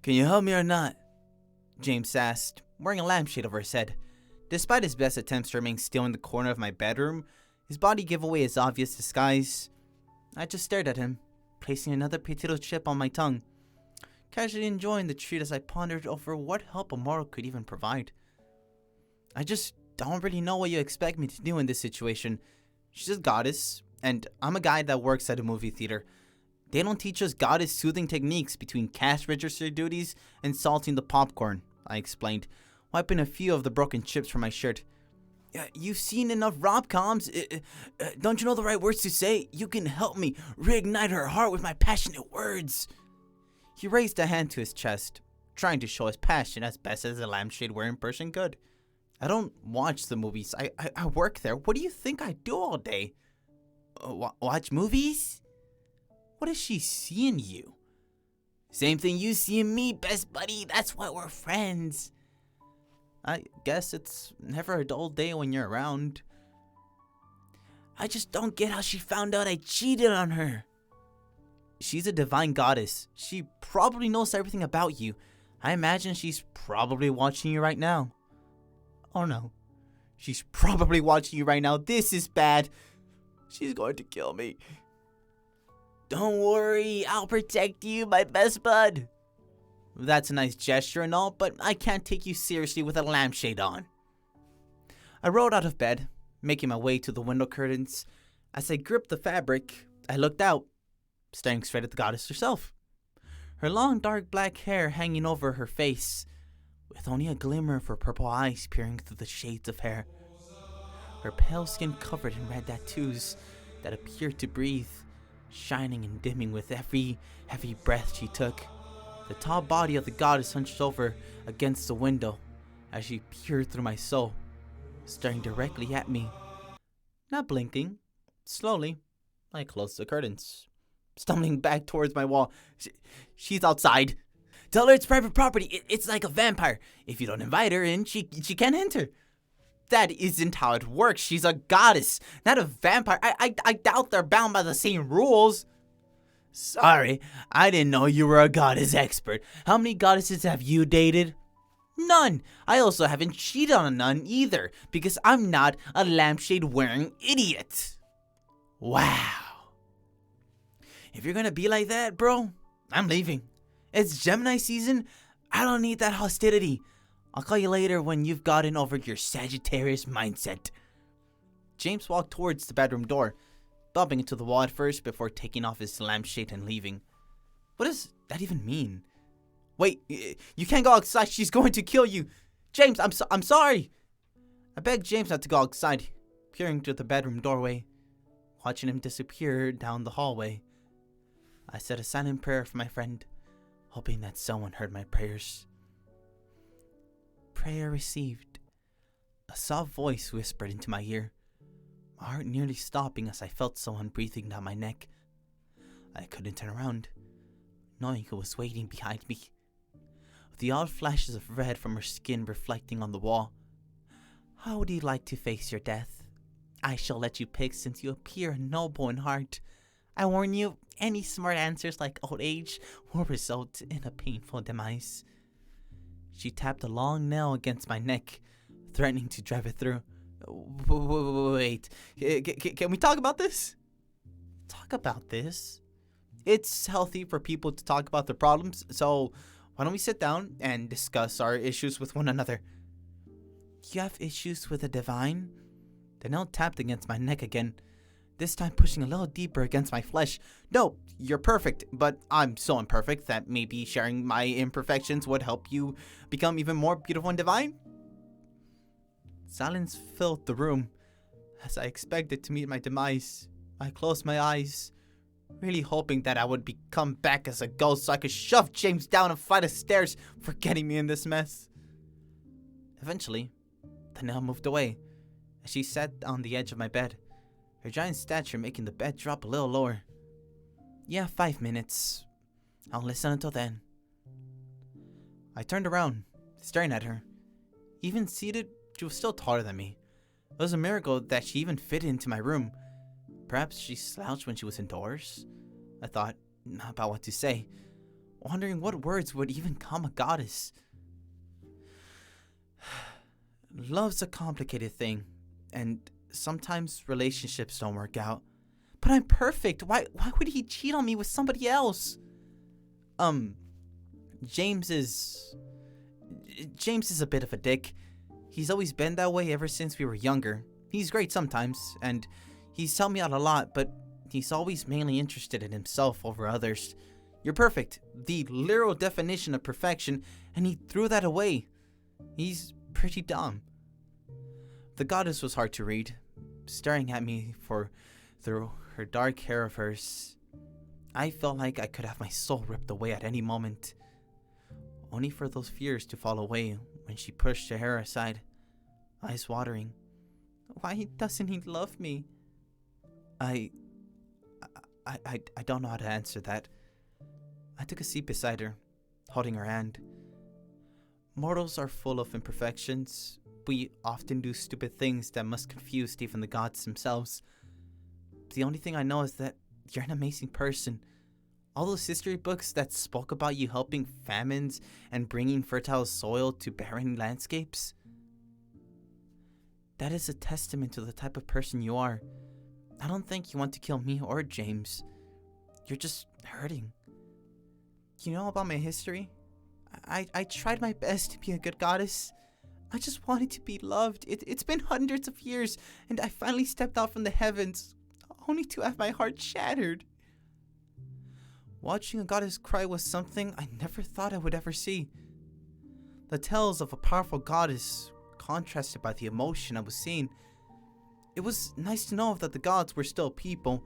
Can you help me or not? James asked, wearing a lampshade over his head. Despite his best attempts to remain still in the corner of my bedroom, his body gave away his obvious disguise. I just stared at him, placing another potato chip on my tongue, casually enjoying the treat as I pondered over what help Amaro could even provide. I just don't really know what you expect me to do in this situation. She's a goddess, and I'm a guy that works at a movie theater. They don't teach us goddess soothing techniques between cash register duties and salting the popcorn, I explained, wiping a few of the broken chips from my shirt. You've seen enough rom-coms. Don't you know the right words to say? You can help me reignite her heart with my passionate words. He raised a hand to his chest, trying to show his passion as best as a lampshade-wearing person could. I don't watch the movies. I work there. What do you think I do all day? Watch movies? What does she see in you? Same thing you see in me, best buddy. That's why we're friends. I guess it's never a dull day when you're around. I just don't get how she found out I cheated on her. She's a divine goddess. She probably knows everything about you. I imagine she's probably watching you right now. Oh no. She's probably watching you right now. This is bad. She's going to kill me. Don't worry, I'll protect you, my best bud. That's a nice gesture and all, but I can't take you seriously with a lampshade on. I rolled out of bed, making my way to the window curtains. As I gripped the fabric, I looked out, staring straight at the goddess herself. Her long dark black hair hanging over her face, with only a glimmer of her purple eyes peering through the shades of hair. Her pale skin covered in red tattoos that appeared to breathe, shining and dimming with every heavy breath she took. The tall body of the goddess hunched over against the window as she peered through my soul, staring directly at me. Not blinking. Slowly, I closed the curtains, stumbling back towards my wall. She's outside. Tell her it's private property. It's like a vampire. If you don't invite her in, she can't enter. That isn't how it works. She's a goddess, not a vampire. I doubt they're bound by the same rules. Sorry, I didn't know you were a goddess expert. How many goddesses have you dated? None. I also haven't cheated on none either, because I'm not a lampshade-wearing idiot. Wow. If you're gonna be like that, bro, I'm leaving. It's Gemini season. I don't need that hostility. I'll call you later when you've gotten over your Sagittarius mindset. James walked towards the bedroom door, bumping into the wall at first before taking off his lampshade and leaving. What does that even mean? Wait, you can't go outside. She's going to kill you. James, I'm sorry. I begged James not to go outside, peering through the bedroom doorway, watching him disappear down the hallway. I said a silent prayer for my friend, hoping that someone heard my prayers. Prayer received. A soft voice whispered into my ear, my heart nearly stopping as I felt someone breathing down my neck. I couldn't turn around, knowing who was waiting behind me, with the odd flashes of red from her skin reflecting on the wall. How would you like to face your death? I shall let you pick since you appear noble in heart. I warn you, any smart answers like old age will result in a painful demise. She tapped a long nail against my neck, threatening to drive it through. Wait, can we talk about this? Talk about this? It's healthy for people to talk about their problems, so why don't we sit down and discuss our issues with one another? You have issues with the divine? The nail tapped against my neck again, this time pushing a little deeper against my flesh. No, you're perfect, but I'm so imperfect that maybe sharing my imperfections would help you become even more beautiful and divine? Silence filled the room. As I expected to meet my demise, I closed my eyes, really hoping that I would come back as a ghost so I could shove James down a flight of stairs for getting me in this mess. Eventually, the nail moved away as she sat on the edge of my bed, her giant stature making the bed drop a little lower. Yeah, 5 minutes. I'll listen until then. I turned around, staring at her. Even seated, she was still taller than me. It was a miracle that she even fit into my room. Perhaps she slouched when she was indoors? I thought about what to say. wondering what words would even calm a goddess. Love's a complicated thing, and sometimes relationships don't work out. But I'm perfect. Why would he cheat on me with somebody else? James is a bit of a dick. He's always been that way ever since we were younger. He's great sometimes, and he's helped me out a lot, but he's always mainly interested in himself over others. You're perfect, the literal definition of perfection, and he threw that away. He's pretty dumb. The goddess was hard to read, staring at me through her dark hair of hers. I felt like I could have my soul ripped away at any moment, only for those fears to fall away when she pushed her hair aside, eyes watering. Why doesn't he love me? I don't know how to answer that. I took a seat beside her, holding her hand. Mortals are full of imperfections. We often do stupid things that must confuse even the gods themselves. The only thing I know is that you're an amazing person. All those history books that spoke about you helping famines and bringing fertile soil to barren landscapes, that is a testament to the type of person you are. I don't think you want to kill me or James. You're just hurting. You know about my history? I tried my best to be a good goddess. I just wanted to be loved. It's been hundreds of years, and I finally stepped out from the heavens, only to have my heart shattered. Watching a goddess cry was something I never thought I would ever see. The tales of a powerful goddess contrasted by the emotion I was seeing. It was nice to know that the gods were still people,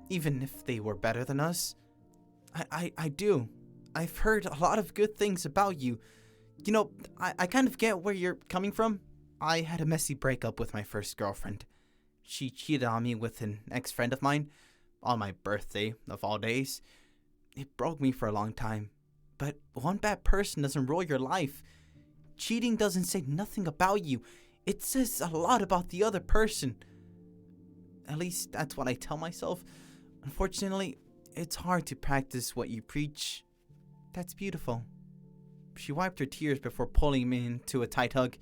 even if they were better than us. I do. I've heard a lot of good things about you. You know, I kind of get where you're coming from. I had a messy breakup with my first girlfriend. She cheated on me with an ex-friend of mine on my birthday, of all days. It broke me for a long time. But one bad person doesn't rule your life. Cheating doesn't say nothing about you. It says a lot about the other person. At least that's what I tell myself. Unfortunately, it's hard to practice what you preach. That's beautiful. She wiped her tears before pulling me into a tight hug.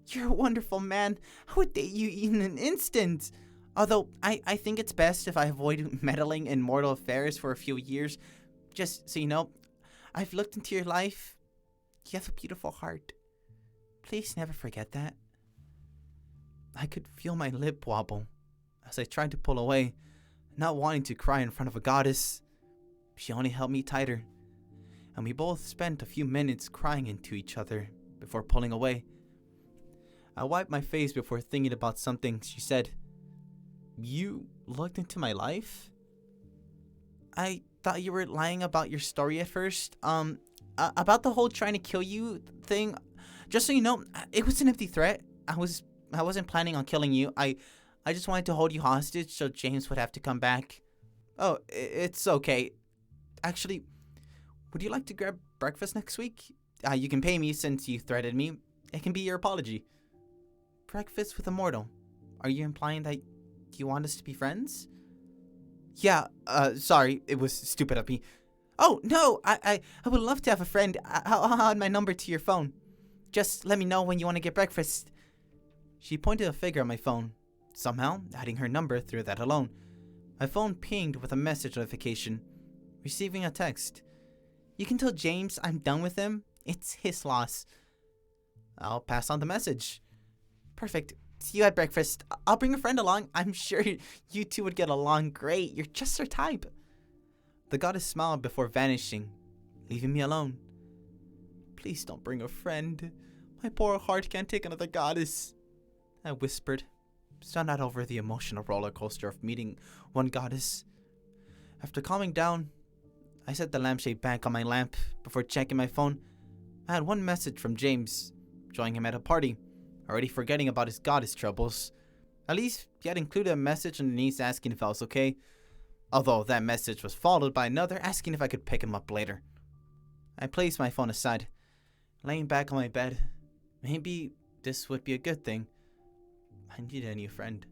You're a wonderful man. I would date you in an instant. Although, I think it's best if I avoid meddling in mortal affairs for a few years. Just so you know, I've looked into your life. You have a beautiful heart. Please never forget that. I could feel my lip wobble as I tried to pull away, not wanting to cry in front of a goddess. She only held me tighter, and we both spent a few minutes crying into each other before pulling away. I wiped my face before thinking about something she said. You looked into my life? I thought you were lying about your story at first. About the whole trying to kill you thing. Just so you know, it was an empty threat. I wasn't planning on killing you. I just wanted to hold you hostage so James would have to come back. Oh, it's okay. Actually, would you like to grab breakfast next week? You can pay me since you threatened me. It can be your apology. Breakfast with a mortal. Are you implying that you want us to be friends? Yeah, sorry, it was stupid of me. Oh, no, I would love to have a friend. I'll add my number to your phone. Just let me know when you want to get breakfast. She pointed a finger on my phone. Somehow, adding her number through that alone. My phone pinged with a message notification. Receiving a text. You can tell James I'm done with him. It's his loss. I'll pass on the message. Perfect. See you at breakfast. I'll bring a friend along. I'm sure you two would get along great. You're just her type. The goddess smiled before vanishing, leaving me alone. Please don't bring a friend. My poor heart can't take another goddess. I whispered, still not over the emotional roller coaster of meeting one goddess. After calming down, I set the lampshade back on my lamp before checking my phone. I had one message from James, joining him at a party, already forgetting about his goddess troubles. At least, he had included a message underneath asking if I was okay, although that message was followed by another asking if I could pick him up later. I placed my phone aside, laying back on my bed. Maybe this would be a good thing. I needed a new friend.